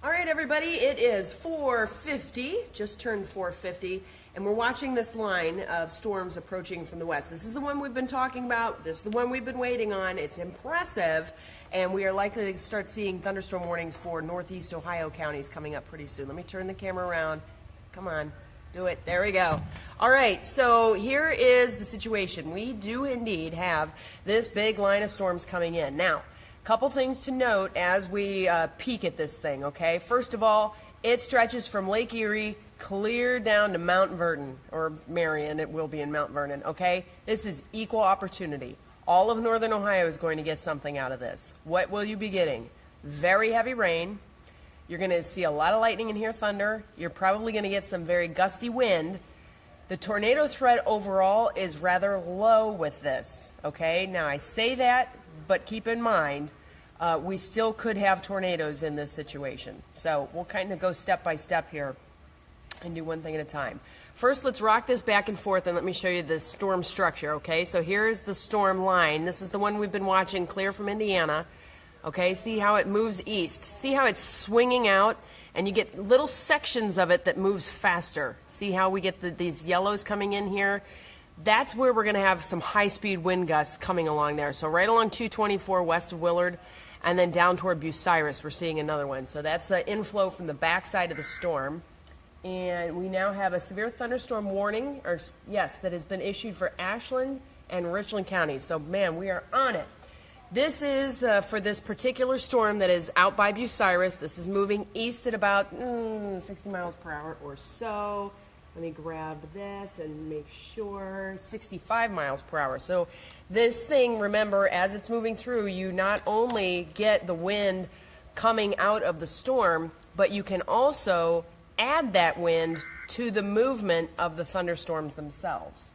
All right, everybody, it is 4:50, just turned 4:50, and we're watching this line of storms approaching from the west. This is the one we've been talking about. This is the one we've been waiting on. It's impressive, and we are likely to start seeing thunderstorm warnings for northeast Ohio counties coming up pretty soon. Let me turn the camera around. Come on, do it. There we go. All right, so here is the situation. We do indeed have this big line of storms coming in. Now, couple things to note as we peek at this thing, okay? First of all, it stretches from Lake Erie clear down to Mount Vernon, or Marion. It will be in Mount Vernon, okay? This is equal opportunity. All of northern Ohio is going to get something out of this. What will you be getting? Very heavy rain. You're going to see a lot of lightning and hear thunder. You're probably going to get some very gusty wind. The tornado threat overall is rather low with this, okay? Now, I say that, but keep in mind, we still could have tornadoes in this situation. So we'll kind of go step by step here and do one thing at a time. First, let's rock this back and forth, and let me show you the storm structure, okay? So here's the storm line. This is the one we've been watching clear from Indiana, okay? See how it moves east. See how it's swinging out, and you get little sections of it that moves faster. See how we get these yellows coming in here? That's where we're going to have some high-speed wind gusts coming along there. So right along 224 west of Willard, and then down toward Bucyrus, we're seeing another one. So that's the inflow from the backside of the storm. And we now have a severe thunderstorm warning, that has been issued for Ashland and Richland counties. So, man, we are on it. This is for this particular storm that is out by Bucyrus. This is moving east at about 60 miles per hour or so. Let me grab this and make sure, 65 miles per hour. So this thing, remember, as it's moving through, you not only get the wind coming out of the storm, but you can also add that wind to the movement of the thunderstorms themselves.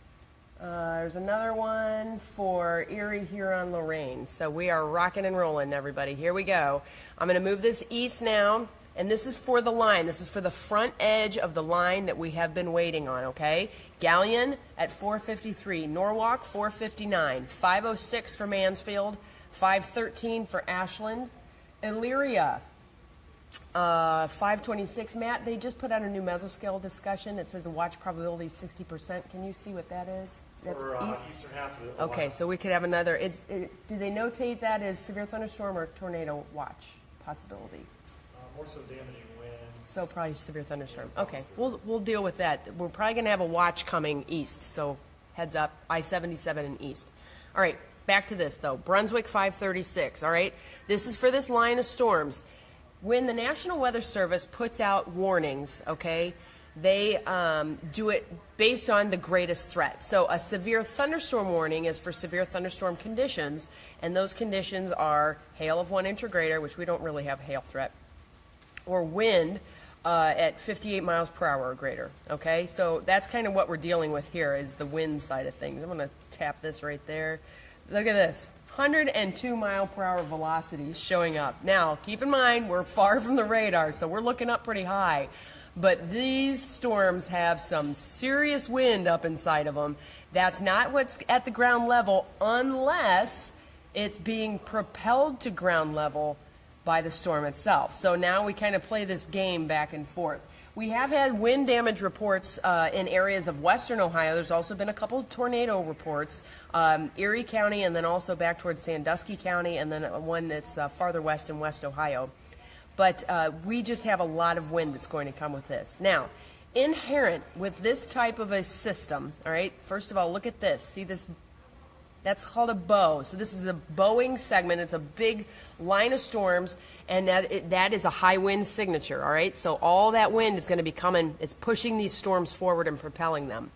There's another one for Erie, Huron, Lorraine. So we are rocking and rolling, everybody. Here we go. I'm going to move this east now. And this is for the line. This is for the front edge of the line that we have been waiting on, okay? Gallion at 453, Norwalk 459, 506 for Mansfield, 513 for Ashland, Elyria 526. Matt, they just put out a new mesoscale discussion. It says a watch probability 60%. Can you see what that is? That's eastern half of it. Okay, so we could have another. Did they notate that as severe thunderstorm or tornado watch possibility? More so damaging winds. So probably severe thunderstorm. Okay, we'll deal with that. We're probably going to have a watch coming east, so heads up, I-77 and east. All right, back to this, though. Brunswick 536, all right? This is for this line of storms. When the National Weather Service puts out warnings, okay, they do it based on the greatest threat. So a severe thunderstorm warning is for severe thunderstorm conditions, and those conditions are hail of 1 inch or greater, which we don't really have a hail threat, or wind at 58 miles per hour or greater, okay? So that's kind of what we're dealing with here is the wind side of things. I'm going to tap this right there. Look at this, 102 mile per hour velocity showing up. Now, keep in mind, we're far from the radar, so we're looking up pretty high. But these storms have some serious wind up inside of them. That's not what's at the ground level unless it's being propelled to ground level by the storm itself. So now we kind of play this game back and forth. We have had wind damage reports in areas of western Ohio. There's also been a couple of tornado reports, Erie County and then also back towards Sandusky County and then one that's farther west in West Ohio. But we just have a lot of wind that's going to come with this. Now, inherent with this type of a system, all right, first of all, look at this. See this? That's called a bow. So this is a bowing segment. It's a big line of storms, and that is a high wind signature, all right? So all that wind is going to be coming. It's pushing these storms forward and propelling them.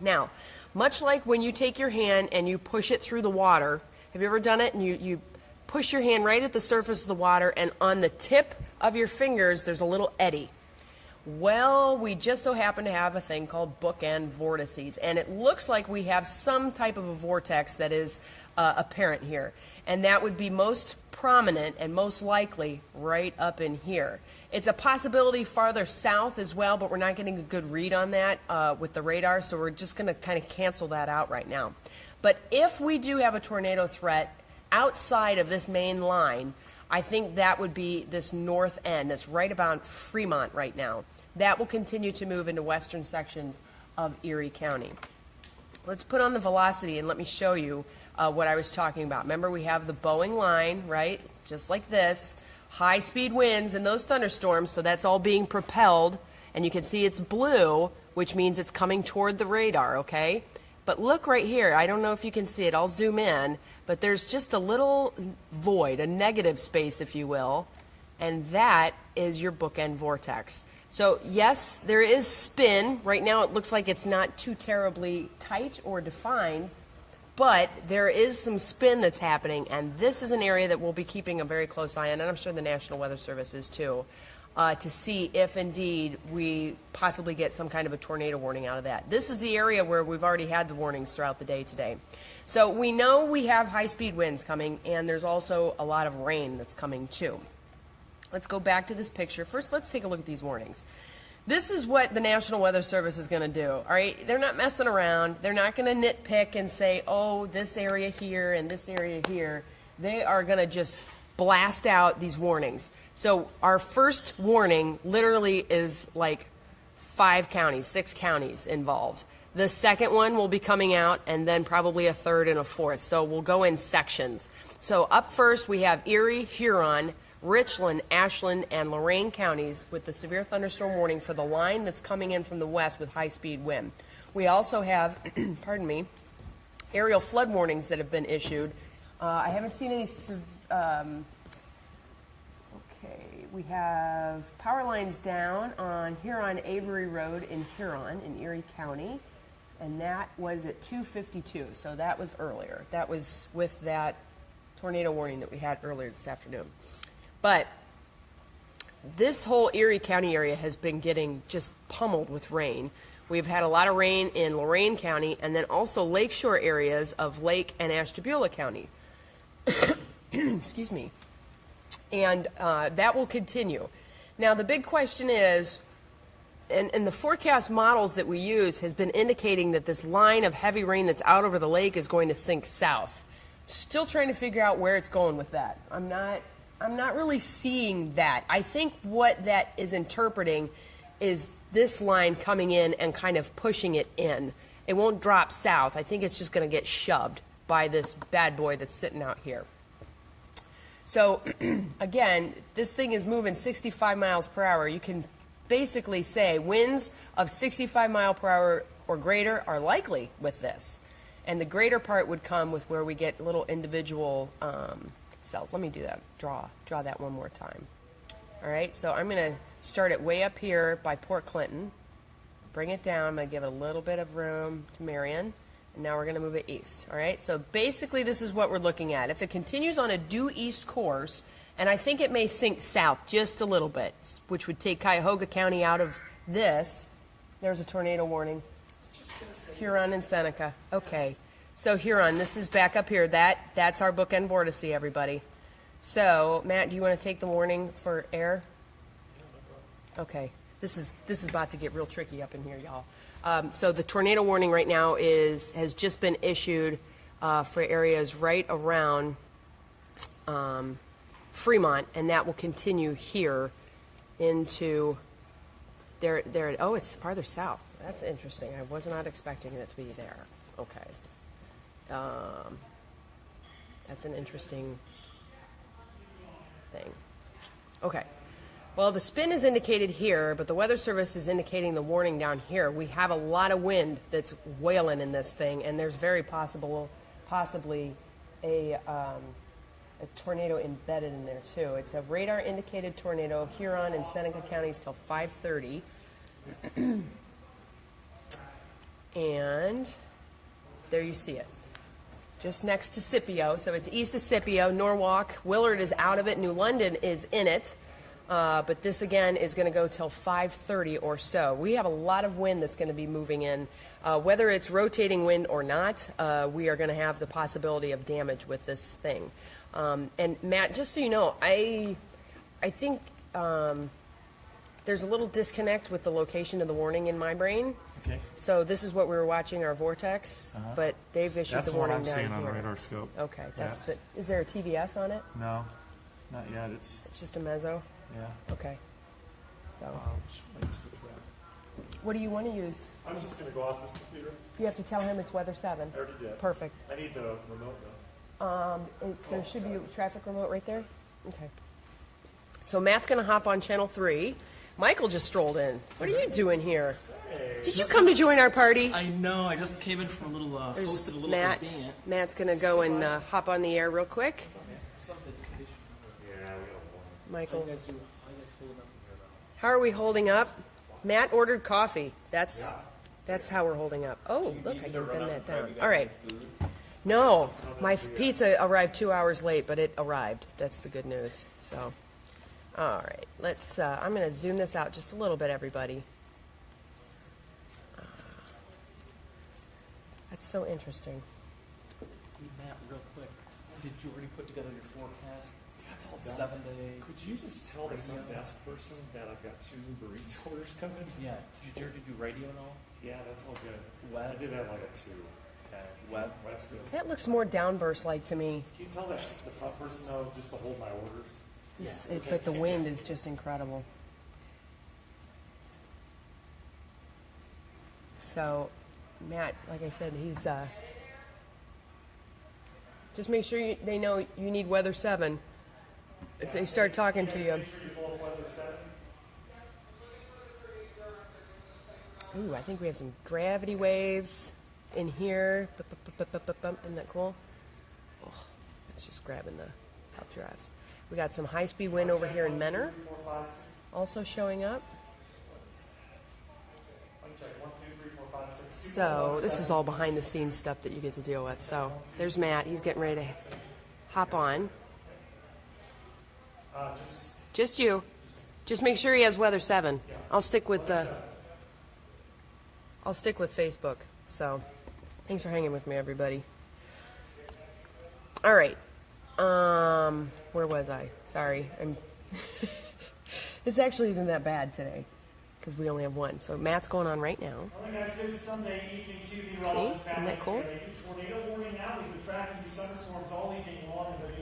Now, much like when you take your hand and you push it through the water, have you ever done it? And you push your hand right at the surface of the water, and on the tip of your fingers, there's a little eddy. Well, we just so happen to have a thing called bookend vortices, and it looks like we have some type of a vortex that is apparent here, and that would be most prominent and most likely right up in here. It's a possibility farther south as well, but we're not getting a good read on that with the radar, so we're just going to kind of cancel that out right now. But if we do have a tornado threat outside of this main line, I think that would be this north end that's right about Fremont right now. That will continue to move into western sections of Erie County. Let's put on the velocity and let me show you what I was talking about. Remember, we have the Boeing line, right? Just like this. High-speed winds and those thunderstorms, so that's all being propelled. And you can see it's blue, which means it's coming toward the radar, okay? But look right here. I don't know if you can see it. I'll zoom in. But there's just a little void, a negative space, if you will. And that is your bookend vortex. So, yes, there is spin. Right now it looks like it's not too terribly tight or defined. But there is some spin that's happening, and this is an area that we'll be keeping a very close eye on, and I'm sure the National Weather Service is too, to see if indeed we possibly get some kind of a tornado warning out of that. This is the area where we've already had the warnings throughout the day today. So we know we have high-speed winds coming, and there's also a lot of rain that's coming too. Let's go back to this picture. First, let's take a look at these warnings. This is what the National Weather Service is going to do, all right? They're not messing around. They're not going to nitpick and say, oh, this area here and this area here. They are going to just blast out these warnings. So our first warning literally is like 5 counties, 6 counties involved. The second one will be coming out, and then probably a third and a fourth. So we'll go in sections. So up first, we have Erie, Huron, Richland, Ashland, and Lorraine counties with the severe thunderstorm warning for the line that's coming in from the west with high-speed wind. We also have, pardon me, aerial flood warnings that have been issued. I haven't seen any, okay, we have power lines down on Huron Avery Road in Huron in Erie County, and that was at 2:52, so that was earlier. That was with that tornado warning that we had earlier this afternoon. But this whole Erie County area has been getting just pummeled with rain. We've had a lot of rain in Lorraine County and then also lakeshore areas of Lake and Ashtabula County. Excuse me. And that will continue. Now, the big question is, and the forecast models that we use has been indicating that this line of heavy rain that's out over the lake is going to sink south. Still trying to figure out where it's going with that. I'm not really seeing that. I think what that is interpreting is this line coming in and kind of pushing it in. It won't drop south. I think it's just going to get shoved by this bad boy that's sitting out here. So, again, this thing is moving 65 miles per hour. You can basically say winds of 65 mile per hour or greater are likely with this. And the greater part would come with where we get little individual cells. Let me do that. Draw that one more time. All right, so I'm going to start it way up here by Port Clinton. Bring it down. I'm going to give it a little bit of room to Marion. And now we're going to move it east. All right, so basically this is what we're looking at. If it continues on a due east course, and I think it may sink south just a little bit, which would take Cuyahoga County out of this. There's a tornado warning. Huron and Seneca. Okay. So Huron, this is back up here. That's our bookend vortex, everybody. So, Matt, do you want to take the warning for air? Okay. This is about to get real tricky up in here, y'all. So the tornado warning right now has just been issued for areas right around Fremont, and that will continue here into there. Oh, it's farther south. That's interesting. I was not expecting it to be there. Okay. That's an interesting thing. Okay. Well, the spin is indicated here, but the Weather Service is indicating the warning down here. We have a lot of wind that's wailing in this thing, and there's very possibly a tornado embedded in there too. It's a radar-indicated tornado, Huron and Seneca counties till 5:30. And there you see it. Just next to Scipio, so it's east of Scipio. Norwalk, Willard is out of it. New London is in it. But this, again, is going to go till 5:30 or so. We have a lot of wind that's going to be moving in. Whether it's rotating wind or not, we are going to have the possibility of damage with this thing. And, Matt, just so you know, I think there's a little disconnect with the location of the warning in my brain. Okay. So this is what we were watching, our vortex, but they've issued That's the warning what I'm down seeing here. on the radar scope. Okay. Is there a TVS on it? No. Not yet. It's It's just a mezzo? yeah. Okay. So, Just what do you want to use? I'm just gonna go off this computer. You have to tell him it's weather 7. I already did. Perfect. I need the remote though. There should be a traffic remote right there? Okay. So Matt's going to hop on channel 3. Michael just strolled in. What are you doing here? Did you come to join our party? I know. I just came in from a little hosted a little Matt. event. Matt's going to go and hop on the air real quick. Yeah, we got one. Michael, How you guys holding up in here now? how are we holding up? Matt ordered coffee. That's how we're holding up. Oh, look, I can bend that down. All right. No, my pizza arrived 2 hours late, but it arrived. That's the good news. So, all right, let's. I'm going to zoom this out just a little bit, everybody. That's so interesting. Hey, Matt, real quick. Did you already put together your forecast? That's all done. 7 day. Could you just tell the front desk person that I've got 2 burrito orders coming? Yeah. Did you already do radio and all? Yeah, that's all good. Web? I did that like a 2. Okay. Web? Web's good. That looks more downburst-like to me, Can you tell that the front person though, just to hold my orders? but the wind is just incredible. So, Matt, like I said, he's just make sure they know you need weather 7 if they start talking to you. Make sure you pull up weather 7. Ooh, I think we have some gravity waves in here. Isn't that cool? Oh, it's just grabbing the up drives. We got some high-speed wind over here in Menor, 3, 4, 5, 6. also showing up. Let me check. 1, 2, 3, 4, 5, 6. So this is all behind-the-scenes stuff that you get to deal with. So there's Matt. He's getting ready to hop on. Just you. Just make sure he has weather 7. I'll stick with Facebook. So thanks for hanging with me, everybody. All right. Where was I? Sorry. This actually isn't that bad today because we only have one. So Matt's going on right now. All right, guys, good Sunday evening to the See? Rollins Isn't family. that cool? Tornado warning now. We've been tracking these thunderstorms all evening long in the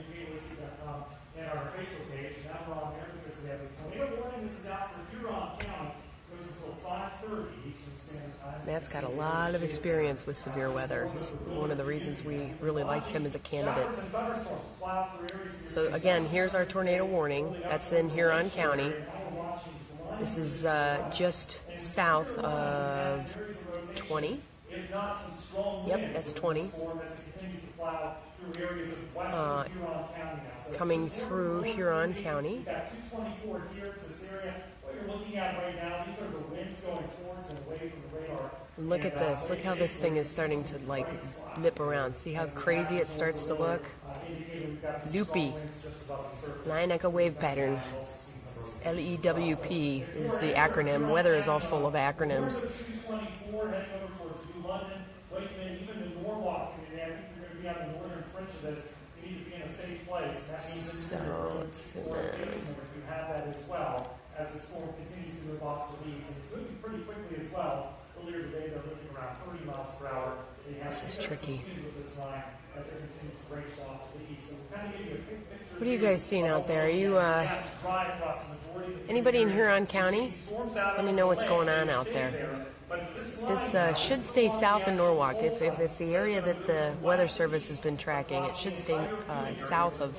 and our Facebook page. Now we're on there because we have a tornado warning. This is out for Huron County. It goes until 5:30 Eastern Standard Time. Matt's got a lot of experience with severe weather. He's one of the reasons we really liked him as a candidate. Showers and thunderstorms plow through areas near So again, here's our tornado warning. That's in Huron County. This is just south of 20. If not, some strong Yep, winds that's with 20. the storm as it continues to plow through areas of western Huron County now. So Coming through Huron County. We've got 224 here in this area. What you're looking at right now, these are the winds going towards and away from the radar. And look at this. Look how this thing is starting to like nip around. See how crazy it starts to look? Loopy. Line like a wave pattern. LEWP is the acronym. Weather is all full of acronyms. 224 heading over towards New London, Wakeman, even the Norwalk community. I think you're going to be on the northern fringe of this. You need to be in a safe place. And that means So let's zoom in. you have that as well as the storm continues to move off to the east. And it's moving pretty quickly as well. Earlier today, they're moving around 30 miles per hour. This is tricky. With this line as it continues to range off to the east. So we'll kind of give you a quick picture. What are you guys seeing out there? Are you That's dry across the majority of the anybody in Huron County? Let me know what's going on out there. This should stay south of Norwalk. If it's the area that the Weather Service has been tracking, it should stay south of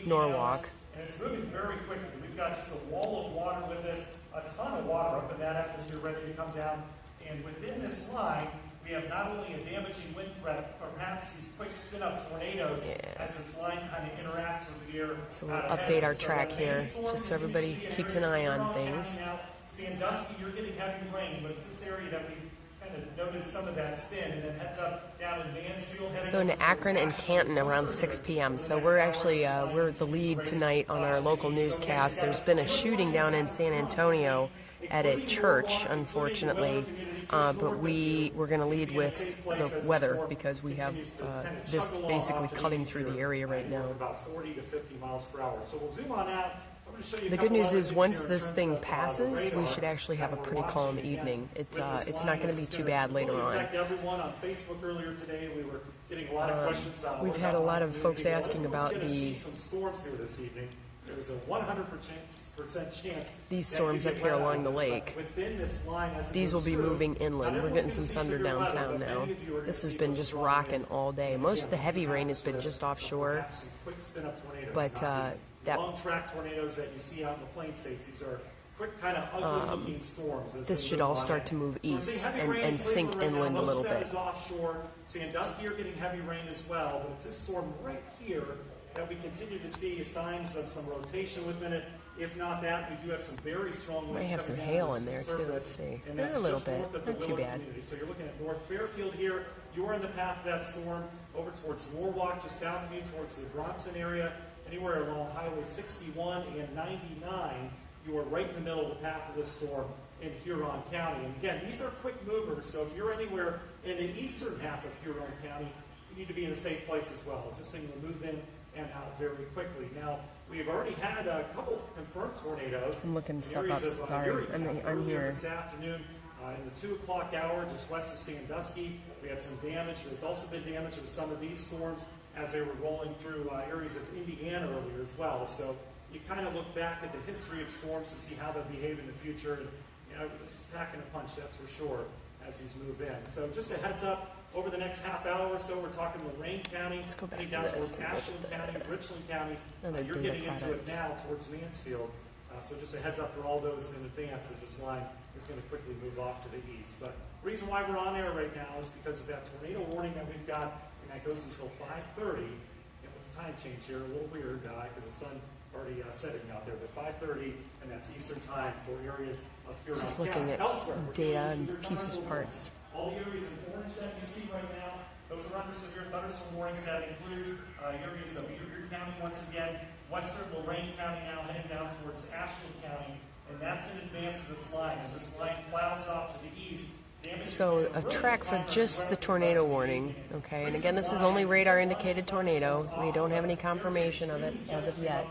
Norwalk. And it's moving very quickly. We've got just a wall of water with this, a ton of water up in that atmosphere ready to come down. And within this line, we have not only a damaging wind threat, but perhaps these quick spin-up tornadoes as this line kind of interacts with the air. So we'll update our track here, just so everybody keeps an eye on things. Sandusky, you're getting heavy rain, but it's this area that we kind of noted some of that spin, and then heads up down in Mansfield. So in Akron and Canton around 6 p.m. So we're actually we're the lead tonight on our local newscast. There's been a shooting down in San Antonio at a church, unfortunately, but we're going to lead with the weather because we have this basically cutting through the area right now. About 40 to 50 miles per hour. So we'll zoom on out. The good news is once this thing passes, we should actually have a pretty calm evening. It's not going to be too bad later on. Everyone on Facebook earlier today, we were getting a lot of questions on We've had a lot of folks asking about the there's a 100% chance. These storms up here along the lake, Within this line, as it these will goes be through, moving inland. not We're getting some everyone's thunder gonna see severe downtown weather, but now. many of you are gonna This has see been those just strong rocking winds. all day. Most of the heavy rain has been just offshore, Perhaps some quick spin-up tornadoes, but not the that long track tornadoes that you see out in the plain states. These are quick, kind of ugly-looking storms. as this they should move all on start in. to move So we're seeing east heavy and, rain in sink Cleveland right inland now. a little Most of bit. that is offshore. Sandusky are getting heavy rain as well, but it's this storm right here that we continue to see signs of some rotation within it. If not that, we do have some very strong winds. Might have some coming down hail the in there, too. surface, Let's see. and that's A little just north bit. of the Not too Willard bad. community. So you're looking at North Fairfield here. You're in the path of that storm over towards Norwalk, just south of you, towards the Bronson area. Anywhere along Highway 61 and 99, you are right in the middle of the path of this storm in Huron County. And again, these are quick movers, so if you're anywhere in the eastern half of Huron County, you need to be in a safe place as well, as this thing will move in and out very quickly. Now, we've already had a couple of confirmed tornadoes. I'm looking in stuff areas up. of, Sorry, Erie I'm County. here. Earlier this afternoon, in the 2 o'clock hour, just west of Sandusky, we had some damage. There's also been damage with some of these storms as they were rolling through areas of Indiana earlier as well. So you kind of look back at the history of storms to see how they behave in the future. And, you know, it's packing a punch, that's for sure, as these move in. So just a heads up, over the next half hour or so, we're talking Lorraine County, Let's go back heading to down this towards and look at Ashland County, Richland County. Another You're data getting into it product. now towards Mansfield. So just a heads up for all those in advance as this line is going to quickly move off to the east. But the reason why we're on air right now is because of that tornado warning that we've got, and that goes until 5:30. And with the time change here, a little weird because the sun already setting out there, but 5:30, and that's Eastern time for areas of Huron Just County. looking at Elsewhere, we're data seeing and severe pieces, thunderstorm parts. warnings. All the areas in orange that you see right now, those are under severe thunderstorm warnings. That includes areas of Erie County once again, western Lorraine County now heading down towards Ashland County, and that's in advance of this line. As this line plows off to the east, damage So a track for just the tornado warning, okay? And again, this is only radar indicated tornado. We don't have any confirmation of it as of yet.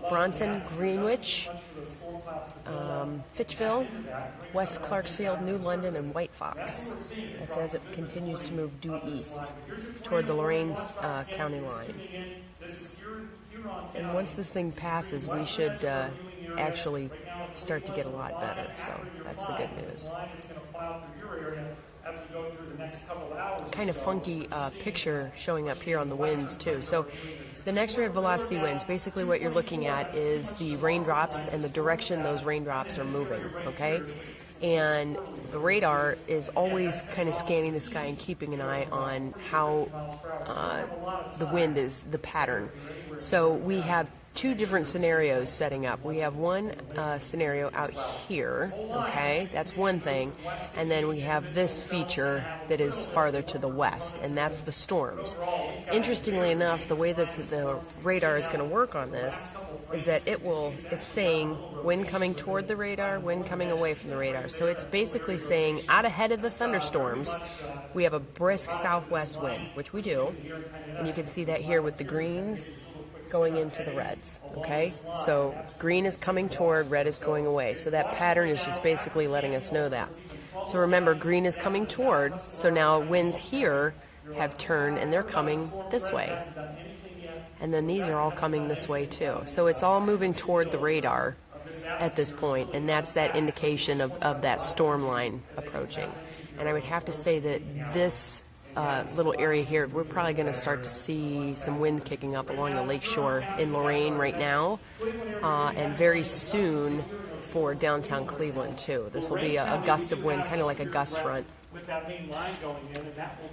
Bronson, Greenwich, Fitchville, West Clarksfield, New London, and White Fox. That's as it continues to move due east toward the Lorraine County line. And once this thing passes, we should actually start to get a lot better. So that's the good news. Kind of funky picture showing up here on the winds too. So the next rate velocity winds, basically what you're looking at is the raindrops and the direction those raindrops are moving, okay? And the radar is always kind of scanning the sky and keeping an eye on how the wind is, the pattern. So we have two different scenarios setting up. We have one scenario out here, okay? That's one thing. And then we have this feature that is farther to the west, and that's the storms. Interestingly enough, the way that the radar is going to work on this is that it's saying wind coming toward the radar, wind coming away from the radar. So it's basically saying out ahead of the thunderstorms, we have a brisk southwest wind, which we do. And you can see that here with the greens going into the reds, okay? So green is coming toward, red is going away. So that pattern is just basically letting us know that. So remember, green is coming toward, so now winds here have turned and they're coming this way. And then these are all coming this way too. So it's all moving toward the radar at this point, and that's that indication of that storm line approaching. And I would have to say that this little area here, we're probably going to start to see some wind kicking up along the lakeshore in Lorraine right now, and very soon for downtown Cleveland too. This will be a gust of wind, kind of like a gust front,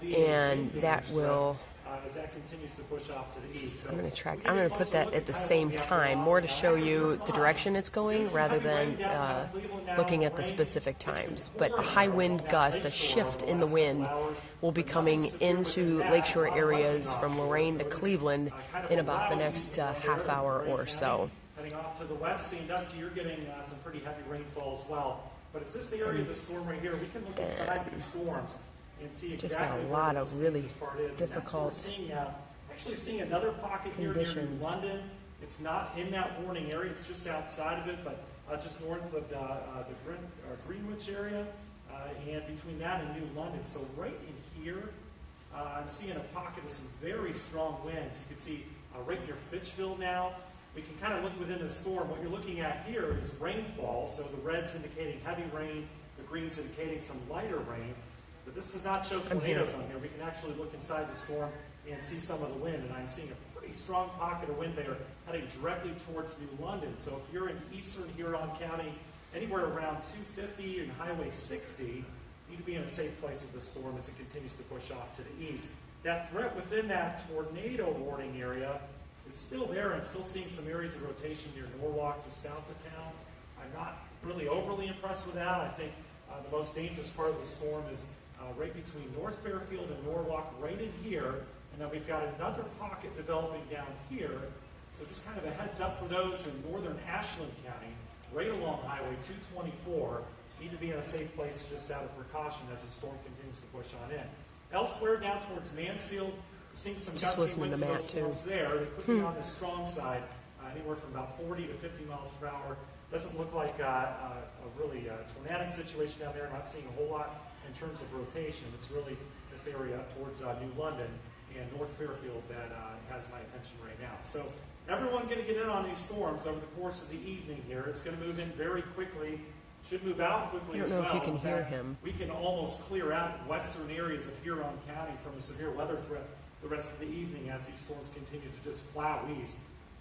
and that will. As that continues to push off to the east. I'm going to put that at the same time, more to show you the direction it's going rather than looking at the specific times. But a high wind gust, a shift in the wind, will be coming into lakeshore areas from Lorraine to Cleveland in about the next half hour or so. Heading off to the west, Sandusky, you're getting some pretty heavy rainfall as well. But it's this area of the storm right here. We can look inside these storms and see exactly just got a lot of really difficult actually seeing another pocket here near conditions. New London. It's not in that warning area, it's just outside of it, but just north of the Greenwich area, and between that and New London. So right in here, I'm seeing a pocket of some very strong winds. You can see right near Fitchville now. We can kind of look within the storm. What you're looking at here is rainfall, so the red's indicating heavy rain, the green's indicating some lighter rain. But this does not show tornadoes on here. We can actually look inside the storm and see some of the wind, and I'm seeing a pretty strong pocket of wind there heading directly towards New London. So if you're in eastern Huron County, anywhere around 250 and Highway 60, you need to be in a safe place with the storm as it continues to push off to the east. That threat within that tornado warning area is still there. I'm still seeing some areas of rotation near Norwalk, just south of town. I'm not really overly impressed with that. I think the most dangerous part of the storm is right between North Fairfield and Norwalk, right in here. And then we've got another pocket developing down here. So just kind of a heads up for those in northern Ashland County, right along Highway 224, need to be in a safe place just out of precaution as the storm continues to push on in. Elsewhere down towards Mansfield, we're seeing some gusty winds and storms there. They could be on the strong side, anywhere from about 40 to 50 miles per hour. Doesn't look like a really tornadic situation down there. I'm not seeing a whole lot in terms of rotation. It's really this area up towards New London and North Fairfield that has my attention right now. So everyone going to get in on these storms over the course of the evening here. It's going to move in very quickly. Should move out quickly as well. I don't know if you can hear him. We can almost clear out western areas of Huron County from a severe weather threat the rest of the evening as these storms continue to just plow east,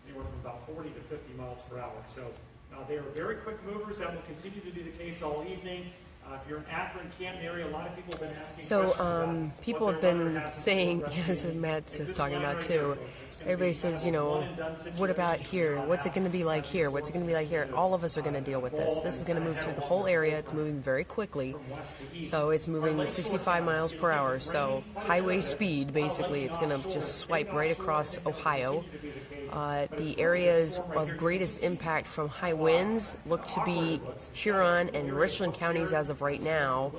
anywhere from about 40 to 50 miles per hour. So they are very quick movers. That will continue to be the case all evening. If you're in Akron, Canton area, a lot of people have been asking questions about people have been saying, as Matt's just talking about too, everybody says, you know, what about here? What's it going to be like here? What's it going to be like here? All of us are going to deal with this. This is going to move through the whole area. It's moving very quickly. So it's moving 65 miles per hour. So highway speed, basically, it's going to just swipe right across Ohio. The areas of greatest impact from high winds look to be Huron and Richland counties as of right now.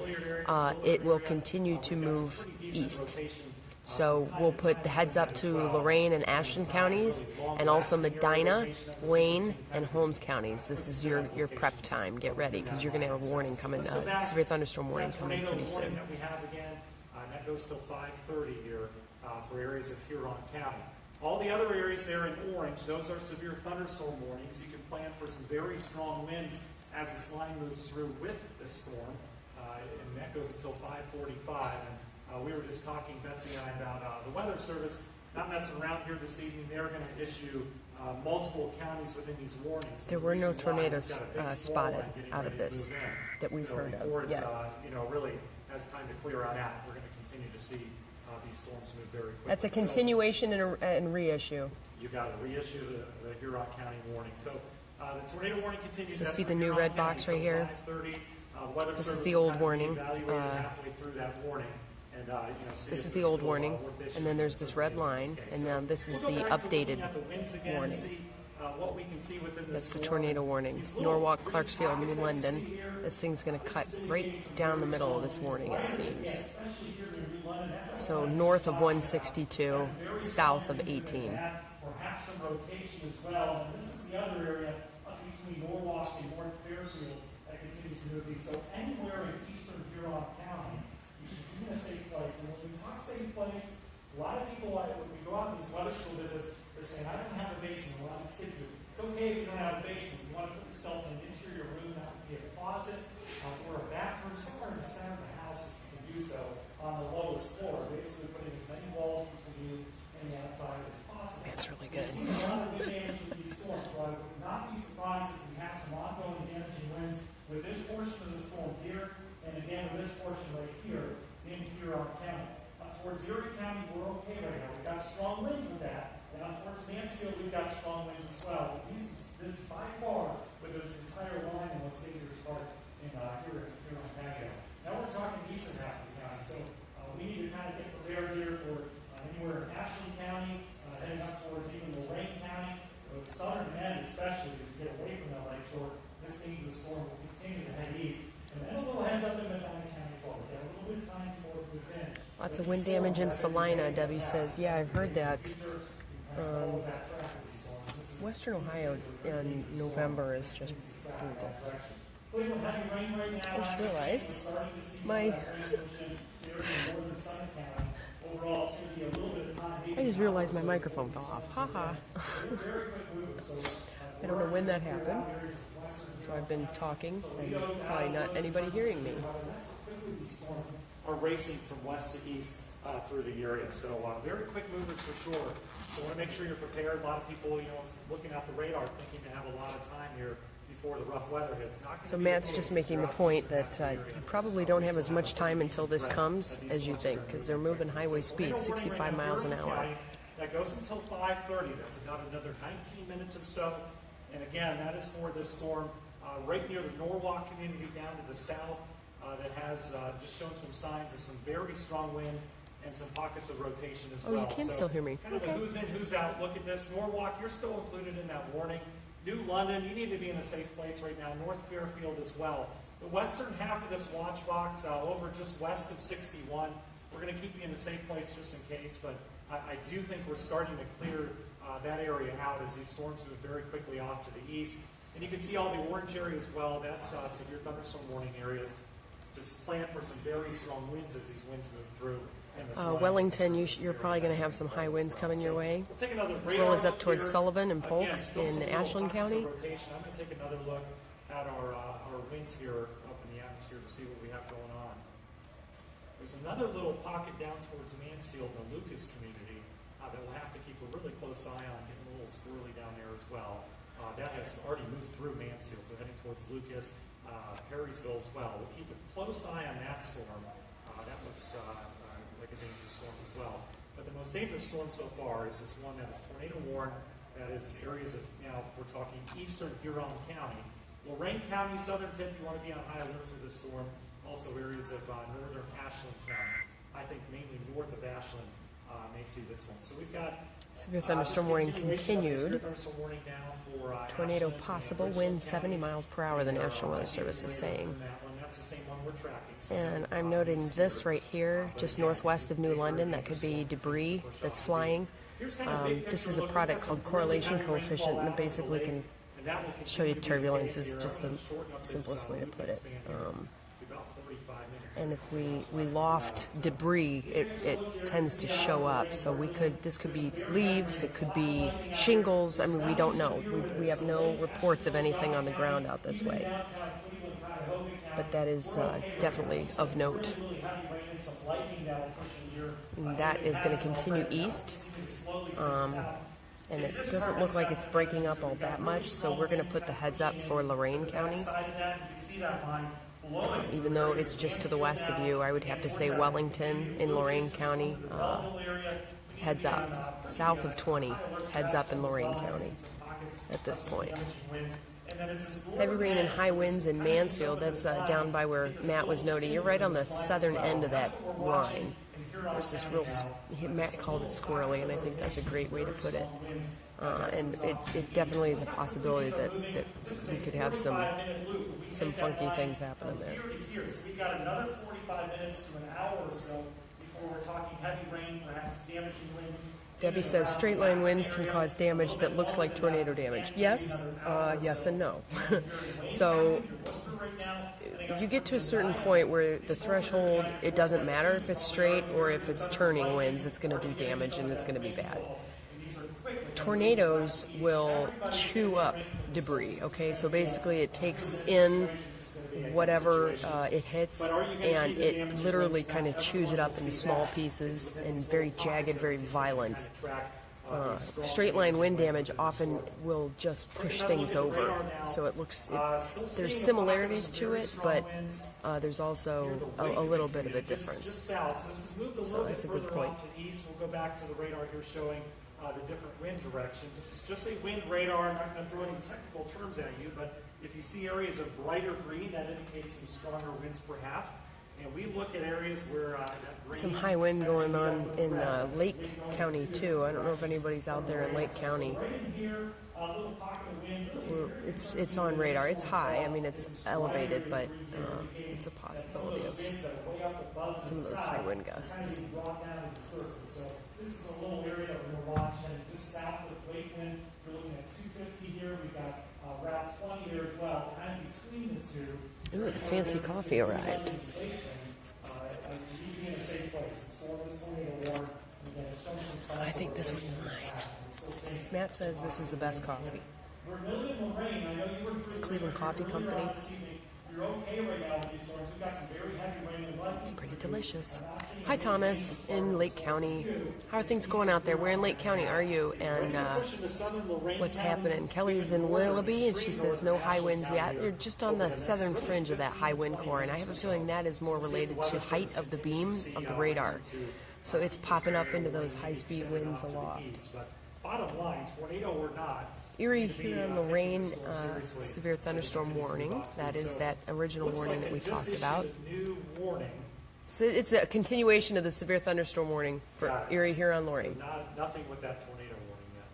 It will continue to move east. So we'll put the heads up to Lorraine and Ashland counties, and also Medina, Wayne, and Holmes counties. This is your prep time. Get ready, because you're going to have a warning coming, severe thunderstorm warning coming pretty soon. That we have again, that goes till 5:30 here for areas of Huron County. All the other areas there in orange, those are severe thunderstorm warnings. You can plan for some very strong winds as this line moves through with this storm, and that goes until 5:45. And we were just talking, Betsy and I, about the Weather Service not messing around here this evening. They're going to issue multiple counties within these warnings. There were no tornadoes spotted out of this that we've heard of yet. Really has time to clear on out. We're going to continue to see these storms move very quickly. That's a continuation and reissue. You got to reissue the Huron County warning. So the tornado warning continues. So see the new red box right here? This is the old warning. Halfway through that warning. And, this is the old warning, and then there's this red line, and now this is the updated warning. That's the tornado warning. Norwalk, Clarksville, New London. This thing's going to cut right down the middle of this warning, it seems. So north of 162, south of 18. Perhaps some rotation as well. And this is the other area up between Norwalk and North Fairfield that continues to move east. So anywhere in eastern Huron County, you should be in a safe place. And when we talk safe place, a lot of people, when we go out on these weather school visits, they're saying, I don't have a basement. A lot of these kids do. It's okay if you don't have a basement. You want to put yourself in an interior room, that would be a closet or a bathroom, somewhere in the center of the house if you can do so on the lowest floor, basically putting as many walls between you and the outside as possible. That's really good. We've seen a lot of good damage with these storms, so I would not be surprised if we have some ongoing damaging winds with this portion of the storm here, and again with this portion right here in Huron County. Up towards Erie County, we're okay right now. We've got strong winds with that, and up towards Mansfield, we've got strong winds as well. But this is by far, with this entire line, the most dangerous part in Huron County. Now we're talking eastern half of the county, so we need to kind of get prepared here for anywhere in Ashland County, heading up towards even Lorraine County, or the southern end especially, as you get away from that lakeshore. This dangerous storm will continue to head east. And then a little heads up in Medina County as well. We have a little bit of time before it moves in. Lots of wind damage in Salina, Debbie says. Yeah, I've heard that. Western Ohio in November is just brutal. I just realized my northern Seneca County. Overall, it's going to be a little bit of time. I just realized my microphone fell off. Haha. I don't know when that happened. So I've been talking and probably not anybody hearing me. Are racing from west to east through the area. So very quick movers for sure. So want to make sure you're prepared. A lot of people, looking at the radar, thinking to have a lot of time here before the rough weather hits. So Matt's just making the point that you probably don't have as much time until this comes as you think, because they're moving highway speed, 65 miles an hour. That goes until 5:30. That's about another 19 minutes or so. And again, that is for this storm right near the Norwalk community down to the south that has just shown some signs of some very strong winds and some pockets of rotation as well. Oh, you can still hear me. Kind of a who's in, who's out look at this. Norwalk, you're still included in that warning. New London, you need to be in a safe place right now. North Fairfield as well. The western half of this watch box over just west of 61. We're going to keep you in a safe place just in case, but I do think we're starting to clear that area out as these storms move very quickly off to the east. And you can see all the orange area as well. That's severe thunderstorm warning areas. Just plan for some very strong winds as these winds move through. Wellington, you're probably going to have some high winds coming your way, we'll take another as well as up towards here. Sullivan and Polk Again, in Ashland County. I'm going to take another look at our winds here up in the atmosphere to see what we have going on. There's another little pocket down towards Mansfield in the Lucas community that we'll have to keep a really close eye on, getting a little squirrely down there as well. That has already moved through Mansfield, so heading towards Lucas, Perrysville as well. We'll keep a close eye on that storm. That looks like a dangerous storm as well. But the most dangerous storm so far is this one that is tornado warned. That is areas of, now we're talking eastern Huron County. Lorraine County, southern tip, you want to be on high alert for this storm. Also areas of northern Ashland County. I think mainly north of Ashland may see this one. So we've got severe thunderstorm warning continued. Warning now for, Tornado Ashland possible, and wind 70 miles per hour, the National Weather Service is saying. That's the same one we're tracking. So And I'm noting this right here, just northwest of New London. That could be debris that's flying. This is a product called correlation coefficient, and it basically can show you turbulence is just the simplest way to put it. And if we loft debris, it tends to show up. So this could be leaves, it could be shingles. I mean, we don't know. We have no reports of anything on the ground out this way. But that is definitely of note. And that is going to continue east. And it doesn't look like it's breaking up all that much, so we're going to put the heads up for Lorraine County. Even though it's just to the west of you, I would have to say Wellington in Lorraine County, heads up. South of 20, heads up in Lorraine County at this point. Heavy rain and high winds in Mansfield, that's down by where Matt was noting. You're right on the southern end of that line. There's this real, Matt calls it squirrely, and I think that's a great way to put it. And it definitely is a possibility that we could have some funky things happening there. So we've got another 45 minutes to an hour or so before we're talking heavy rain, perhaps damaging winds. Debbie says straight line winds can cause damage that looks like tornado damage. Yes, yes and no. So you get to a certain point where the threshold, it doesn't matter if it's straight or if it's turning winds, it's going to do damage and it's going to be bad. Tornadoes will chew up debris, okay? So basically it takes in whatever it hits, and it literally kind of chews it up into small pieces and very jagged, very violent. Straight line wind damage often will just push things over. So there's similarities to it, but there's also a little bit of a difference. So that's a good point. We'll go back to the radar here showing the different wind directions. It's just a wind radar. I'm not going to throw any technical terms at you, but if you see areas of brighter green, that indicates some stronger winds perhaps. And we look at areas where that green... Some high wind going on in Lake County, too. I don't know if anybody's out there in Lake County. It's on radar. It's high. I mean, it's elevated, but it's a possibility of some of those high wind gusts. This is a little area that we're watching just south of Lakeland. We're looking at 250 here. We've got Route 20 here as well. Kind of between the two. Ooh, the fancy coffee arrived. I think this one's mine. Matt says this is the best coffee. Vermilion, Lorraine, I know you were It's Cleveland Coffee Company. You're okay right now with these storms. We've got some very heavy rain and lightning. It's pretty delicious. Hi, Thomas, in Lake County. How are things going out there? Where in Lake County are you? And what's happening? Kelly's in Willoughby, and she says no high winds yet. You're just on the southern fringe of that high wind core, and I have a feeling that is more related to height of the beam of the radar. So it's popping up into those high-speed winds aloft. Bottom line, tornado or not, Erie, Huron, Lorraine, severe thunderstorm warning. That is that original warning that we talked about. New warning. So it's a continuation of the severe thunderstorm warning for Erie, Huron, Lorraine. So nothing with that tornado warning yet.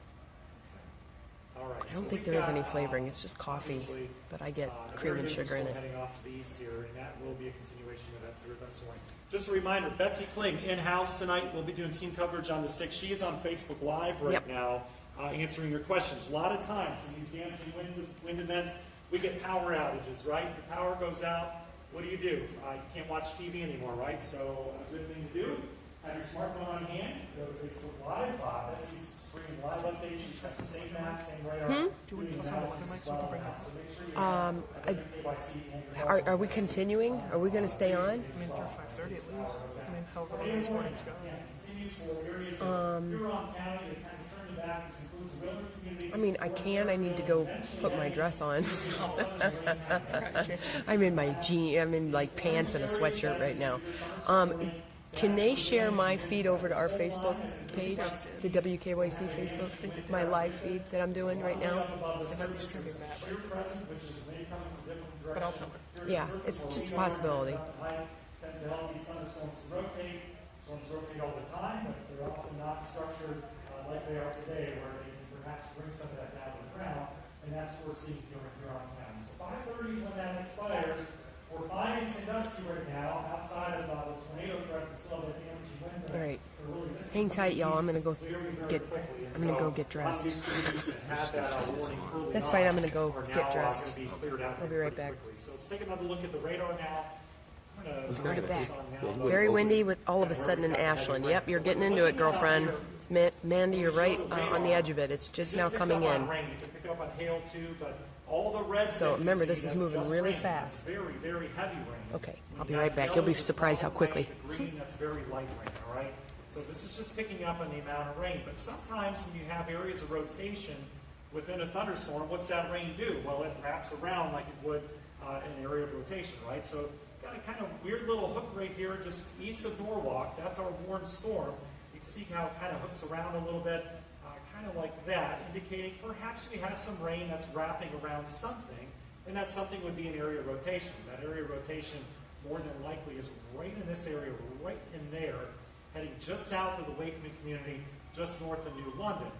Okay. All right. I don't think there is any flavoring. It's just coffee, but I get cream and sugar in it. Heading off to the east here, and that will be a continuation of that severe thunderstorm warning. Just a reminder, Betsy Kling in-house tonight. We'll be doing team coverage on the 6th. She is on Facebook Live right now. Answering your questions. A lot of times in these damaging wind events, we get power outages, right? Your power goes out. What do? You can't watch TV anymore, right? So a good thing to do, have your smartphone on hand, go to Facebook Live. Betsy's streaming live updates. She's got the same map, same radar. Are we continuing? Are we going to stay on? I mean, through 5:30 at least. I mean, however long these mornings go. I mean, I can. I need to go put my dress on. I'm in like pants and a sweatshirt right now. Can they share my feed over to our Facebook page, the WKYC Facebook, my live feed that I'm doing right now? They might be streaming that, but I'll tell her. Yeah, it's just a possibility. Storms rotate all the time, but they're often not structured like they are today, where they can perhaps bring some of that down to the ground, and that's what we're seeing here in Huron County. So 5:30 is when that expires. We're fine in Sandusky right now, outside of the tornado threat, but still that damaging wind. All right, hang tight, y'all. I'm gonna go get dressed. That's fine. I'm gonna go get dressed. I'll be right back. So let's take another look at the radar now. Right back. Very windy with all of a sudden in Ashland. Yep, you're getting into it, girlfriend. Mandy, you're right on the edge of it. It's just now coming in. So remember, this is moving really fast. Very, very heavy rain. Okay, I'll be right back. You'll be surprised how quickly. Green, that's very light rain, all right? So this is just picking up on the amount of rain. But sometimes when you have areas of rotation within a thunderstorm, what's that rain do? Well, it wraps around like it would an area of rotation, right? So got a kind of weird little hook right here just east of Norwalk. That's our warned storm. You can see how it kind of hooks around a little bit, kind of like that, indicating perhaps we have some rain that's wrapping around something, and that something would be an area of rotation. That area of rotation more than likely is right in this area, right in there, heading just south of the Wakeman community, just north of New London.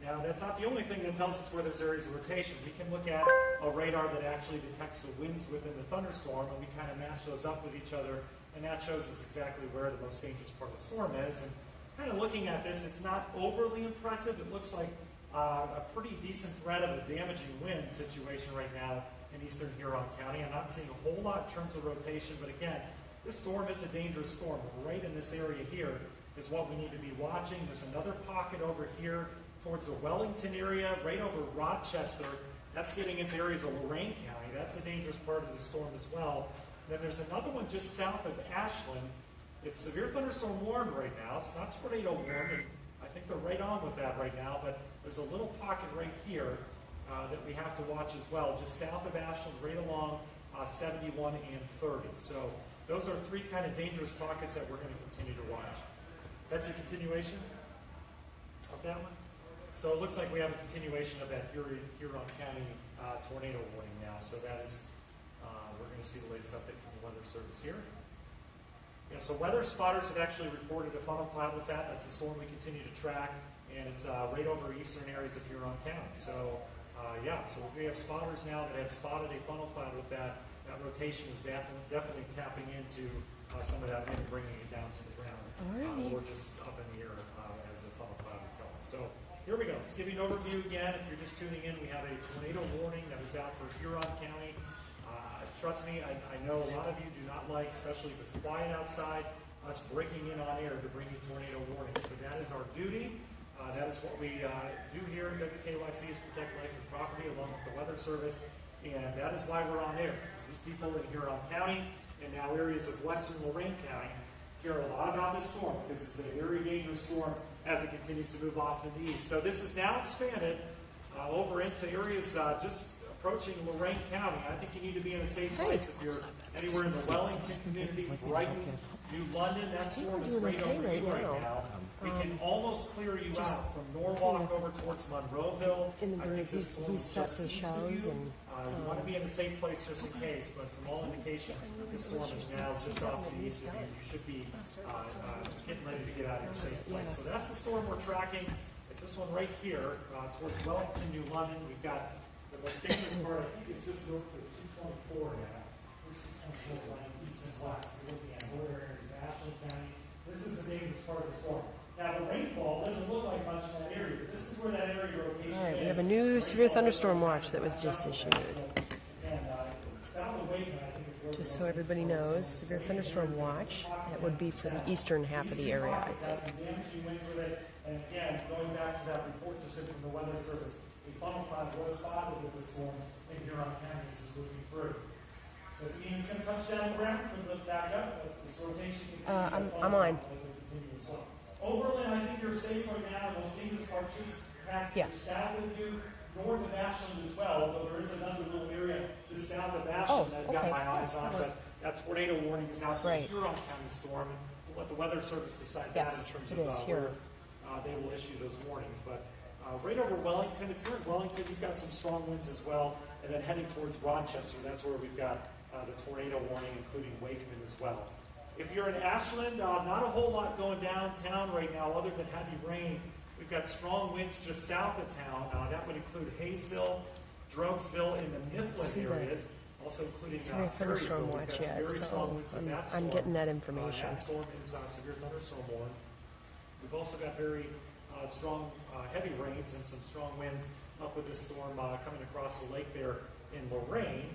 Now, that's not the only thing that tells us where there's areas of rotation. We can look at a radar that actually detects the winds within the thunderstorm, and we kind of match those up with each other, and that shows us exactly where the most dangerous part of the storm is. And kind of looking at this, it's not overly impressive. It looks like a pretty decent threat of a damaging wind situation right now in eastern Huron County. I'm not seeing a whole lot in terms of rotation, but again, this storm is a dangerous storm. Right in this area here is what we need to be watching. There's another pocket over here towards the Wellington area, right over Rochester. That's getting into areas of Lorraine County. That's a dangerous part of the storm as well. Then there's another one just south of Ashland. It's severe thunderstorm warned right now. It's not tornado warned, and I think they're right on with that right now, but there's a little pocket right here that we have to watch as well, just south of Ashland, right along 71 and 30. So those are three kind of dangerous pockets that we're going to continue to watch. That's a continuation of that one. So it looks like we have a continuation of that Huron County tornado warning now. So that is, we're going to see the latest update from the Weather Service here. Yeah, so weather spotters have actually reported a funnel cloud with that. That's a storm we continue to track, and it's right over eastern areas of Huron County. So so we have spotters now that have spotted a funnel cloud with that. That rotation is definitely tapping into some of that wind, bringing it down to the ground, or just up in the air as a funnel cloud would tell us. So here we go. Let's give you an overview again. If you're just tuning in, we have a tornado warning that is out for Huron County. Trust me, I know a lot of you do not like, especially if it's quiet outside, us breaking in on air to bring you tornado warnings. But that is our duty. That is what we do here at WKYC, is protect life and property along with the Weather Service. And that is why we're on air. These people in Huron County and now areas of western Lorraine County care a lot about this storm because it's a very dangerous storm as it continues to move off to the east. So this is now expanded over into areas just approaching Lorraine County. I think you need to be in a safe place if you're anywhere in the Wellington community, Brighton, New London. That storm is right over you right now. We can almost clear you out from Norwalk over towards Monroeville. In the I think groove, this storm he's is set just the east of shows you. and You want to be in a safe place just in case, but from all indication, this storm is now just off to the east of you. You should be getting ready to get out of your safe place. So that's the storm we're tracking. It's this one right here towards Wellington, New London. We've got the most dangerous part, I think it's just north of 224 now. We're 224 running east and west. We're looking at border areas of Ashland County. This is a dangerous part of the storm. Now, the rainfall doesn't look like much in that area, but this is where that area rotation is. all right, we have a new severe thunderstorm watch that was just issued. Just so everybody knows, severe thunderstorm watch. That would be for the eastern half of the area, I think. And again, going back to that report just from the Weather Service, a funnel cloud was spotted with the storm in Huron County as it's moving through. Does it mean it's going to touch down the ground and lift back up? But this rotation continues. I'm on. Continue as well. Oberlin, I think you're safe right now. The most dangerous part just past south of you, north of Ashland as well, although there is another little area just south of Ashland that I've got my eyes on. But that tornado warning is out for the Huron County storm. And we'll let the Weather Service decide that in terms of where they will issue those warnings. But right over Wellington, if you're in Wellington, you've got some strong winds as well. And then heading towards Rochester, that's where we've got the tornado warning, including Wakeman as well. If you're in Ashland, not a whole lot going downtown right now other than heavy rain. We've got strong winds just south of town. That would include Hayesville, Drogsville, and the Mifflin areas. Also including severe thunderstorm watch yet, so I'm getting that information. That storm is severe thunderstorm warning. We've also got very strong heavy rains and some strong winds up with this storm coming across the lake there in Lorraine.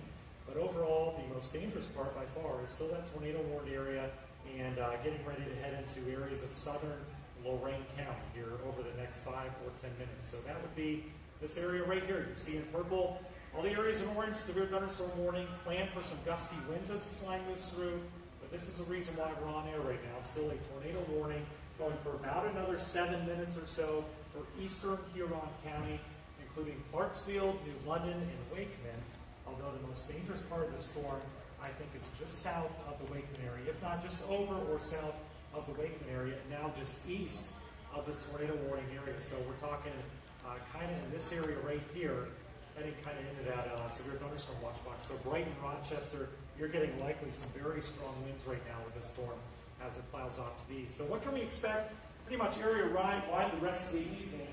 But overall, the most dangerous part by far is still that tornado warned area and getting ready to head into areas of southern Lorraine County here over the next 5 or 10 minutes. So that would be this area right here. You see in purple all the areas in orange, severe thunderstorm warning. Plan for some gusty winds as this line moves through. But this is the reason why we're on air right now. Still a tornado warning going for about another 7 minutes or so for eastern Huron County, including Clarksville, New London, and Wakeman. Although the most dangerous part of the storm, I think, is just south of the Wakeman area, if not just over or south of the Wakeman area, and now just east of this tornado warning area. So we're talking kind of in this area right here, heading kind of into that severe thunderstorm watch box. So Brighton, Rochester, you're getting likely some very strong winds right now with this storm as it plows off to the east. So what can we expect pretty much area-wide the rest of the evening?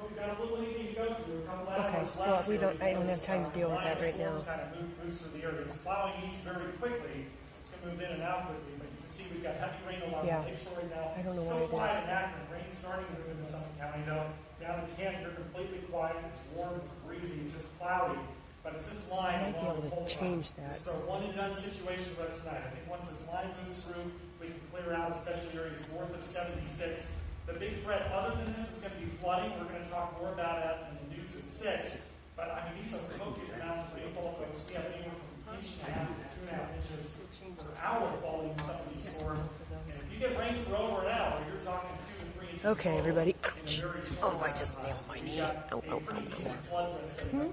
We've got a little evening to go through, a couple hours left. Well, I don't have time to deal with that right now. Kind of moves through the area. It's plowing east very quickly. It's going to move in and out quickly, but you can see we've got heavy rain along the lakeshore right now. I don't know Still why quiet it is. in Akron. Rain's starting to move into Summit County, though. Down in Canton, you're completely quiet. It's warm, it's breezy, it's just cloudy. But it's this line. I might be able to change that. This is our one-and-done situation for us tonight. I think once this line moves through, we can clear out, especially areas north of 76. The big threat other than this is going to be flooding. We're going to talk more about that in the news at 6. But, I mean, these are copious amounts of rainfall, folks. We have anywhere from 1.5 to 2.5 inches per hour falling in some of these storms. And if you get rain for over an hour, you're talking 2 to 3 inches. Okay, everybody. Ouch. Oh, I just nailed my knee. Oh. 5:29.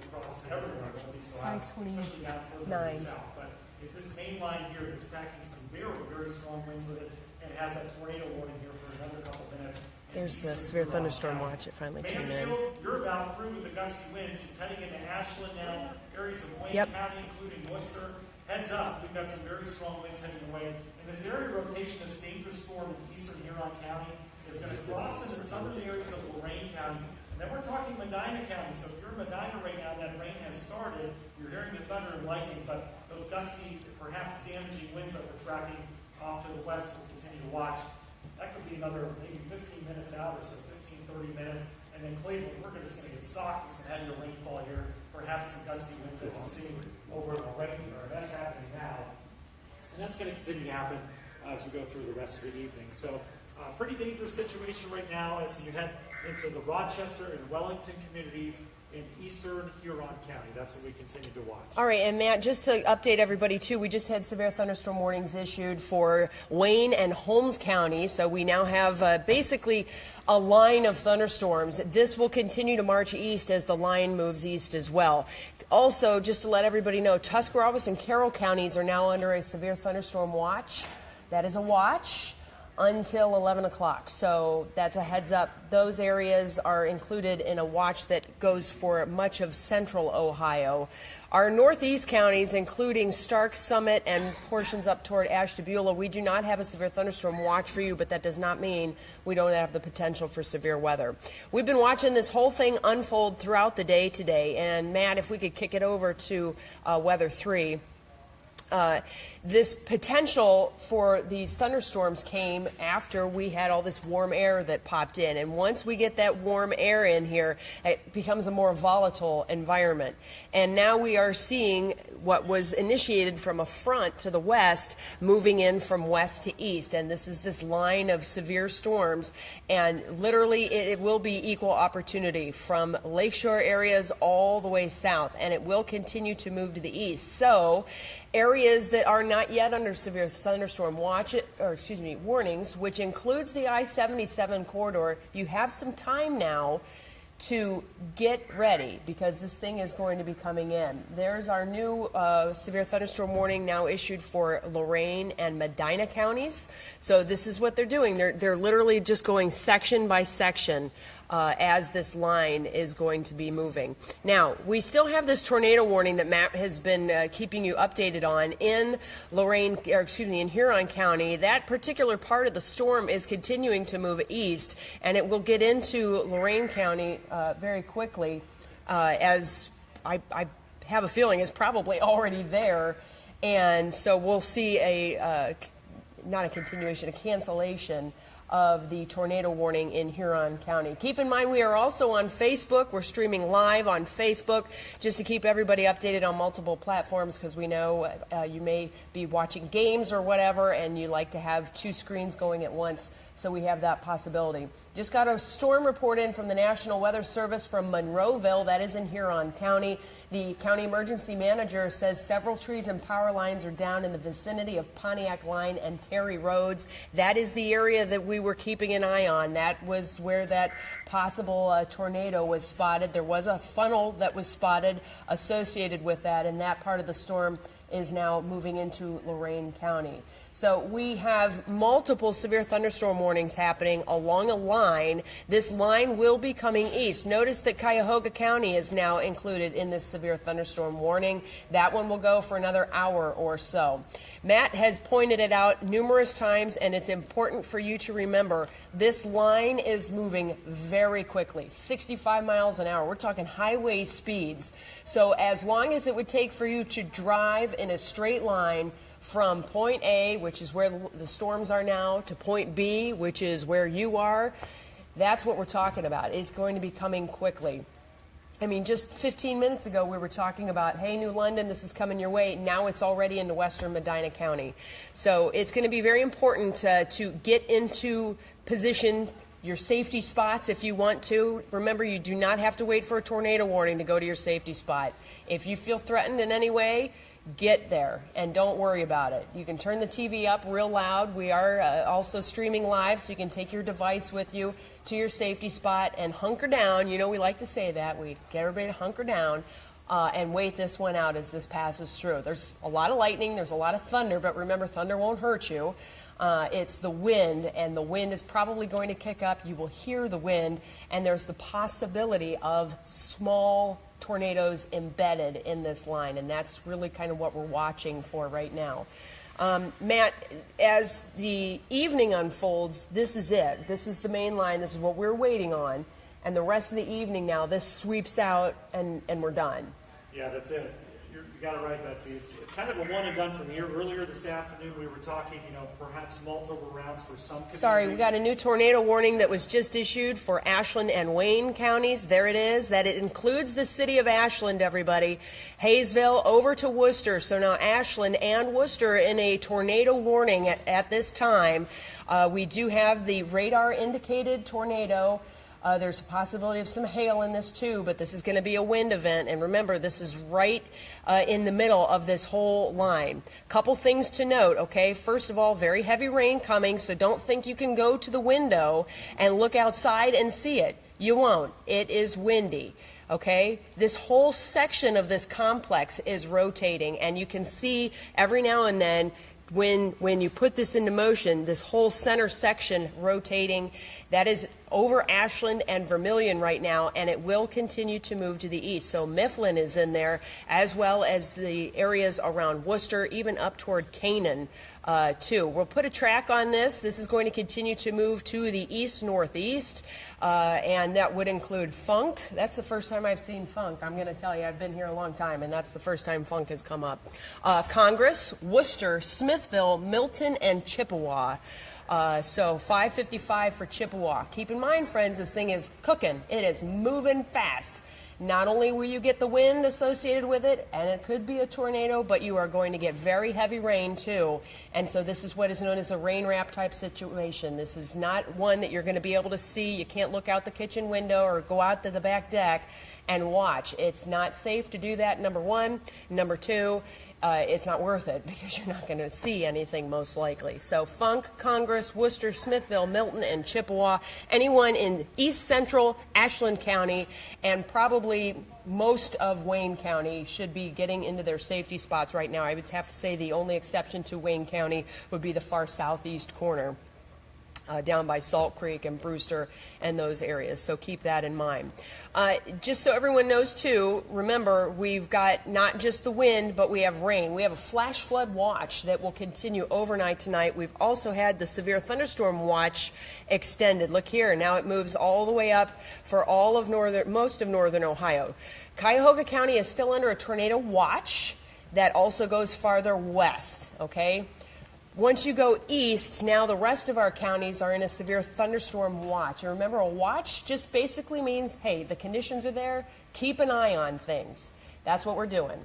But it's this main line here that's tracking some very, very strong winds with it and has that tornado warning here for another couple minutes. There's the severe thunderstorm watch. It finally came in. Mansfield, you're about through with the gusty winds. It's heading into Ashland now, areas of Wayne County, including Worcester. Heads up, we've got some very strong winds heading away. And this area rotation, this dangerous storm in eastern Huron County, is going to cross into southern areas of Lorraine County. And then we're talking Medina County. So if you're in Medina right now, that rain has started. You're hearing the thunder and lightning, but those gusty, perhaps damaging winds that we're tracking off to the west will continue to watch. That could be another maybe 15 minutes out or so, 15, 30 minutes. And then Cleveland, we're just going to get socked with some heavier rainfall here, perhaps some gusty winds as we're seeing over in Lorraine, or that's happening now. And that's going to continue to happen as we go through the rest of the evening. So pretty dangerous situation right now as you head into the Rochester and Wellington communities in eastern Huron County. That's what we continue to watch. All right, and Matt, just to update everybody too, we just had severe thunderstorm warnings issued for Wayne and Holmes County, so we now have basically a line of thunderstorms. This will continue to march east as the line moves east as well. Also, just to let everybody know, Tuscarawas and Carroll counties are now under a severe thunderstorm watch. That is a watch until 11 o'clock. So that's a heads up. Those areas are included in a watch that goes for much of central Ohio. Our northeast counties, including Stark, Summit, and portions up toward Ashtabula, we do not have a severe thunderstorm watch for you, but that does not mean we don't have the potential for severe weather. We've been watching this whole thing unfold throughout the day today, and Matt, if we could kick it over to Weather 3. This potential for these thunderstorms came after we had all this warm air that popped in. And once we get that warm air in here, it becomes a more volatile environment. And now we are seeing what was initiated from a front to the west moving in from west to east. And this is this line of severe storms. And literally it will be equal opportunity from lakeshore areas all the way south. And it will continue to move to the east. So areas that are not yet under severe thunderstorm warnings, which includes the I-77 corridor, you have some time now to get ready because this thing is going to be coming in. There's our new severe thunderstorm warning now issued for Lorraine and Medina counties. So this is what they're doing. They're literally just going section by section as this line is going to be moving. Now, we still have this tornado warning that Matt has been keeping you updated on in in Huron County. That particular part of the storm is continuing to move east, and it will get into Lorraine County very quickly, as I have a feeling is probably already there. And so we'll see not a continuation, a cancellation of the tornado warning in Huron County. Keep in mind we are also on Facebook. We're streaming live on Facebook just to keep everybody updated on multiple platforms because we know you may be watching games or whatever and you like to have two screens going at once. So we have that possibility. Just got a storm report in from the National Weather Service from Monroeville, that is in Huron County. The county emergency manager says several trees and power lines are down in the vicinity of Pontiac Line and Terry Roads. That is the area that we were keeping an eye on. That was where that possible tornado was spotted. There was a funnel that was spotted associated with that, and that part of the storm is now moving into Lorraine County. So we have multiple severe thunderstorm warnings happening along a line. This line will be coming east. Notice that Cuyahoga County is now included in this severe thunderstorm warning. That one will go for another hour or so. Matt has pointed it out numerous times, and it's important for you to remember this line is moving very quickly, 65 miles an hour. We're talking highway speeds. So as long as it would take for you to drive in a straight line from point A, which is where the storms are now, to point B, which is where you are, that's what we're talking about. It's going to be coming quickly. I mean, just 15 minutes ago, we were talking about, hey, New London, this is coming your way. Now it's already into western Medina County. So it's going to be very important to get into position, your safety spots if you want to. Remember, you do not have to wait for a tornado warning to go to your safety spot. If you feel threatened in any way, get there and don't worry about it. You can turn the TV up real loud. We are also streaming live, so you can take your device with you to your safety spot and hunker down. You know, we like to say that. We get everybody to hunker down and wait this one out as this passes through. There's a lot of lightning, there's a lot of thunder, but remember, thunder won't hurt you. It's the wind, and the wind is probably going to kick up. You will hear the wind, and there's the possibility of small tornadoes embedded in this line, and that's really kind of what we're watching for right now. Matt, as the evening unfolds, this is it. This is the main line. This is what we're waiting on, and the rest of the evening now, this sweeps out, and we're done. Yeah, that's it. You got it right, Betsy. It's kind of a one and done from here. Earlier this afternoon, we were talking, perhaps multiple rounds for some communities. Sorry, we got a new tornado warning that was just issued for Ashland and Wayne counties. There it is. That it includes the city of Ashland, everybody. Hayesville over to Worcester. So now Ashland and Worcester in a tornado warning at this time. We do have the radar indicated tornado. There's a possibility of some hail in this too, but this is going to be a wind event. And remember, this is right in the middle of this whole line. Couple things to note, okay? First of all, very heavy rain coming, so don't think you can go to the window and look outside and see it. You won't. It is windy. Okay, this whole section of this complex is rotating, and you can see every now and then when you put this into motion, this whole center section rotating. That is over Ashland and Vermilion right now, and it will continue to move to the east. So Mifflin is in there, as well as the areas around Worcester, even up toward Canaan, too. We'll put a track on this. This is going to continue to move to the east-northeast, and that would include Funk. That's the first time I've seen Funk. I'm going to tell you, I've been here a long time, and that's the first time Funk has come up. Congress, Worcester, Smithville, Milton, and Chippewa. So 555 for Chippewa. Keep in mind, friends, this thing is cooking. It is moving fast. Not only will you get the wind associated with it, and it could be a tornado, but you are going to get very heavy rain too. And so this is what is known as a rain wrap type situation. This is not one that you're going to be able to see. You can't look out the kitchen window or go out to the back deck and watch. It's not safe to do that, number one. Number two, it's not worth it because you're not going to see anything most likely. So Funk, Congress, Worcester, Smithville, Milton, and Chippewa, anyone in east central Ashland County and probably most of Wayne County should be getting into their safety spots right now. I would have to say the only exception to Wayne County would be the far southeast corner. Down by Salt Creek and Brewster and those areas. So keep that in mind. Just so everyone knows, too, remember, we've got not just the wind, but we have rain. We have a flash flood watch that will continue overnight tonight. We've also had the severe thunderstorm watch extended. Look here. Now it moves all the way up for all of most of northern Ohio. Cuyahoga County is still under a tornado watch that also goes farther west, okay? Once you go east, now the rest of our counties are in a severe thunderstorm watch. And remember, a watch just basically means, hey, the conditions are there, keep an eye on things. That's what we're doing.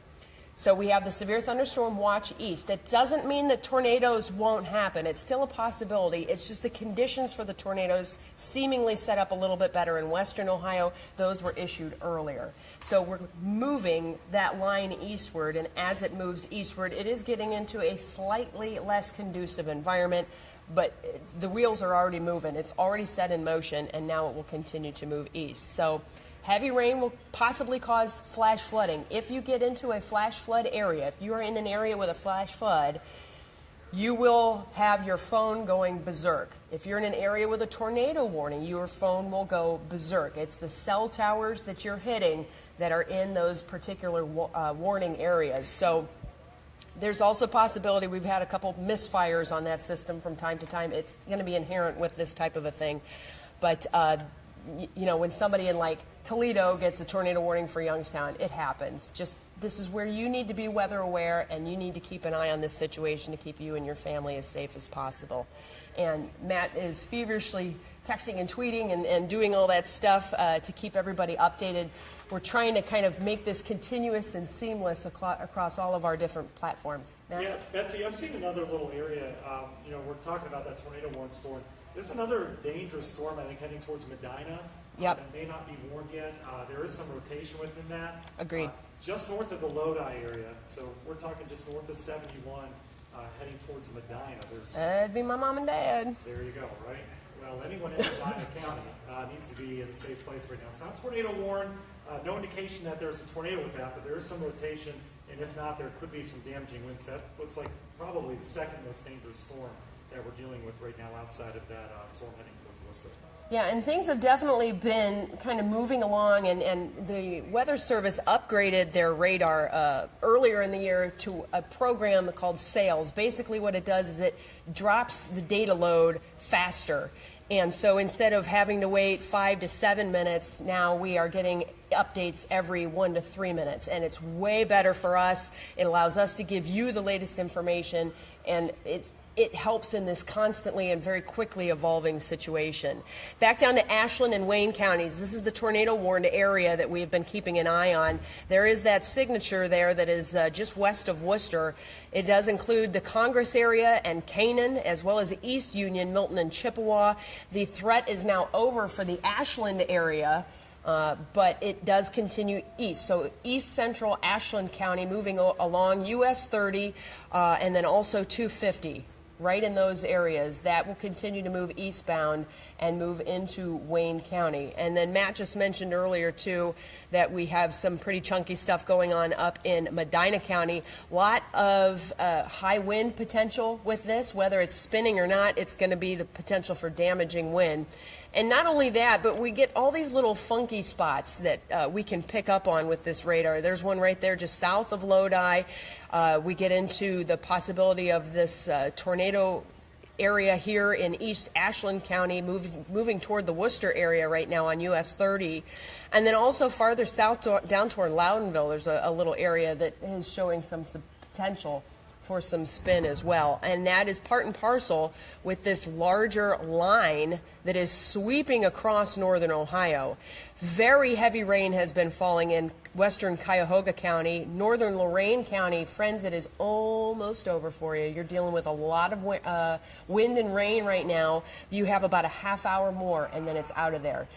So we have the severe thunderstorm watch east. That doesn't mean that tornadoes won't happen. It's still a possibility. It's just the conditions for the tornadoes seemingly set up a little bit better in western Ohio. Those were issued earlier. So we're moving that line eastward, and as it moves eastward, it is getting into a slightly less conducive environment, but the wheels are already moving. It's already set in motion, and now it will continue to move east. So heavy rain will possibly cause flash flooding. If you get into a flash flood area, if you are in an area with a flash flood, you will have your phone going berserk. If you're in an area with a tornado warning, your phone will go berserk. It's the cell towers that you're hitting that are in those particular warning areas. So there's also a possibility we've had a couple misfires on that system from time to time. It's going to be inherent with this type of a thing. But when somebody in like Toledo gets a tornado warning for Youngstown, it happens. Just this is where you need to be weather aware, and you need to keep an eye on this situation to keep you and your family as safe as possible. And Matt is feverishly texting and tweeting and doing all that stuff to keep everybody updated. We're trying to kind of make this continuous and seamless across all of our different platforms. Matt? Yeah, Betsy, I'm seeing another little area. We're talking about that tornado warning storm. There's another dangerous storm, I think, heading towards Medina. Yep. That may not be warned yet. There is some rotation within that. Agreed. Just north of the Lodi area. So we're talking just north of 71, heading towards Medina. That'd be my mom and dad. There you go, right? Well, anyone in Medina County needs to be in a safe place right now. It's not tornado warned. No indication that there's a tornado with that, but there is some rotation. And if not, there could be some damaging winds. That looks like probably the second most dangerous storm that we're dealing with right now outside of that storm heading towards Worcester. Yeah, and things have definitely been kind of moving along, and the Weather Service upgraded their radar earlier in the year to a program called SAILS. Basically what it does is it drops the data load faster. And so instead of having to wait 5 to 7 minutes, now we are getting updates every 1 to 3 minutes. And it's way better for us. It allows us to give you the latest information, and it helps in this constantly and very quickly evolving situation. Back down to Ashland and Wayne counties. This is the tornado-warned area that we've been keeping an eye on. There is that signature there that is just west of Worcester. It does include the Congress area and Canaan, as well as the East Union, Milton, and Chippewa. The threat is now over for the Ashland area. But it does continue east. So east central Ashland County moving along US 30 and then also 250. Right in those areas. That will continue to move eastbound and move into Wayne County. And then Matt just mentioned earlier, too, that we have some pretty chunky stuff going on up in Medina County. A lot of high wind potential with this. Whether it's spinning or not, it's going to be the potential for damaging wind. And not only that, but we get all these little funky spots that we can pick up on with this radar. There's one right there just south of Lodi. We get into the possibility of this tornado area here in East Ashland County, moving toward the Worcester area right now on US 30. And then also farther south down toward Loudonville, there's a little area that is showing some potential for some spin as well. And that is part and parcel with this larger line that is sweeping across northern Ohio. Very heavy rain has been falling in western Cuyahoga County, northern Lorraine County. Friends, it is almost over for you. You're dealing with a lot of wind and rain right now. You have about a half hour more, and then it's out of there.